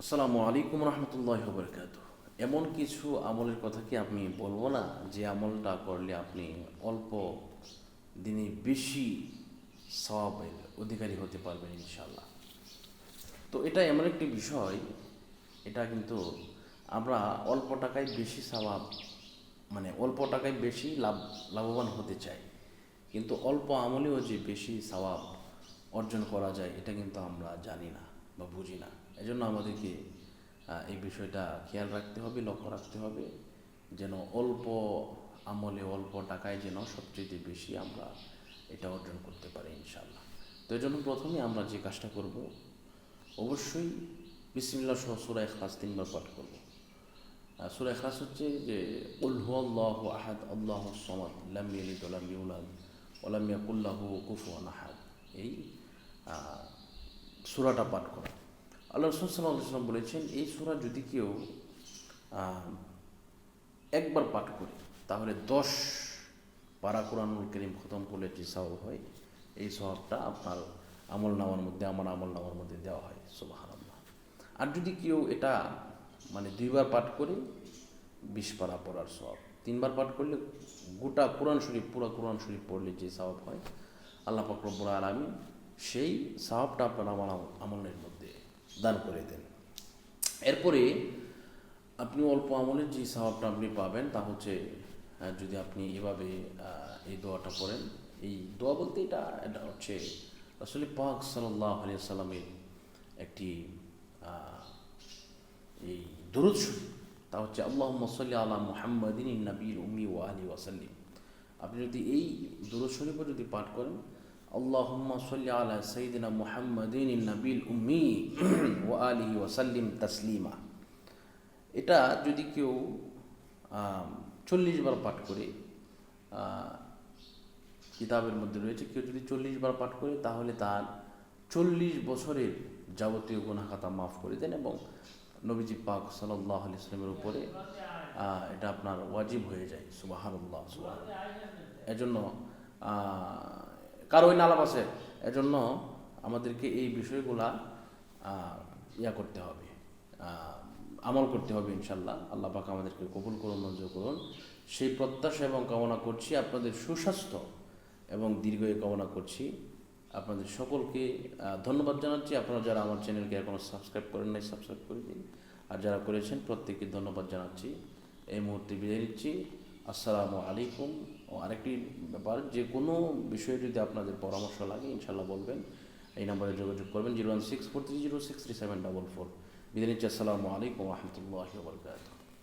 আসসালামু আলাইকুম রহমতুল্লাহি ওয়া বারাকাতুহু। এমন কিছু আমলের কথা কি আমি বলবো না, যে আমলটা করলে আপনি অল্প দিনে বেশি সওয়াবের অধিকারী হতে পারবেন ইনশাআল্লাহ। তো এটা এমন একটি বিষয়, এটা কিন্তু আমরা অল্প টাকায় বেশি সওয়াব, মানে অল্প টাকায় বেশি লাভবান হতে চাই, কিন্তু অল্প আমলেও যে বেশি সওয়াব অর্জন করা যায় এটা কিন্তু আমরা জানি না বা বুঝি না। এজন্য আমাদেরকে এই বিষয়টা খেয়াল রাখতে হবে, লক্ষ্য রাখতে হবে, যেন অল্প আমলে অল্প টাকায় যেন সবচেয়ে বেশি আমরা এটা অর্জন করতে পারি ইনশাআল্লাহ। তো এই জন্য প্রথমে আমরা যে কাজটা করব, অবশ্যই বিসমিল্লাহ সহ সূরা ইখলাস 3 বার পাঠ করব। সূরা ইখলাস হচ্ছে যে কুল হুয়াল্লাহু আহাদ আল্লাহুস সামাদ লাম ইয়ালিদ ওয়া লাম ইউলাদ ওয়া লাম ইয়াকুল লাহু কুফুয়ান আহাদ, এই সূরাটা পাঠ করা। আল্লাহ রাসূল সাল্লাল্লাহু আলাইহি ওয়াসাল্লাম বলেছেন, এই সূরা যদি কেউ একবার পাঠ করে তাহলে 10 পারা কোরআনুল কারীম খতম করলে যে সওয়াব হয়, এই সওয়াবটা আপনার আমল নামার মধ্যে, আমার আমল নামার মধ্যে দেওয়া হয়। সুবহানাল্লাহ। আর যদি কেউ এটা মানে 2বার পাঠ করে 20 পারা পড়ার সওয়াব, 3বার পাঠ করলে গোটা কোরআন শরীফ, পুরো কোরআন শরীফ পড়লে যে সওয়াব হয়, আল্লাহ পাক রব্বুল আলামিন সেই সওয়াবটা আপনার আমলের মধ্যে দান করে দেন। এরপরে আপনি অল্প আমলের যে সওয়াবটা আপনি পাবেন তা হচ্ছে, যদি আপনি এভাবে এই দোয়াটা পড়েন। এই দোয়া বলতে এটা হচ্ছে রাসূল পাক সাল্লাল্লাহু আলাইহি ওয়াসাল্লামের একটি এই দুরূদ শরীফ, তা হচ্ছে আল্লাহুম্মা সাল্লি আলা মুহাম্মাদিন নবীল উম্মি ওয়া আলিহি ওয়া সাল্লিম। আপনি যদি এই দুরূদ শরীফও যদি পাঠ করেন, আল্লাহুম্মা সাল্লি আলা সাইয়্যিদিনা মুহাম্মাদিন নবীল উম্মি ওয়া আলিহি ওয়া সাল্লিম তাসলিমা, এটা যদি কেউ 40 বার পাঠ করে, কিতাবের মধ্যে রয়েছে, কেউ যদি 40 বার পাঠ করে তাহলে তার 40 বছরের যাবতীয় গুনাহ খাতা মাফ করে দেন, এবং নবীজি পাক সাল্লাল্লাহু আলাইহি ওয়াসাল্লামের উপরে এটা আপনার ওয়াজিব হয়ে যায়। সুবহানাল্লাহ, সুবহানাল্লাহ। এজন্য কারো ওই নালাপ আছে, এজন্য আমাদেরকে এই বিষয়গুলা করতে হবে, আমল করতে হবে ইনশাল্লাহ। আল্লাহ পাক আমাদেরকে কবুল করুন, মঞ্জুর করুন, সেই প্রত্যাশা এবং কামনা করছি। আপনাদের সুস্বাস্থ্য এবং দীর্ঘায়ু কামনা করছি। আপনাদের সকলকে ধন্যবাদ জানাচ্ছি। আপনারা যারা আমার চ্যানেলকে এখনও সাবস্ক্রাইব করেন নাই, সাবস্ক্রাইব করে দিন, আর যারা করেছেন প্রত্যেককে ধন্যবাদ জানাচ্ছি। এই মুহূর্তে বিদায় নিচ্ছি। আসসালামু আলাইকুম। ও আরেকটি ব্যাপার, যে কোনো বিষয়ে যদি আপনাদের পরামর্শ লাগে ইনশাল্লাহ বলবেন, এই নম্বরে যোগাযোগ করবেন 01643063744। বিদায় নিচ্ছি। আসসালামু আলাইকুম ওয়া রাহমাতুল্লাহি ওয়া বারাকাতুহু।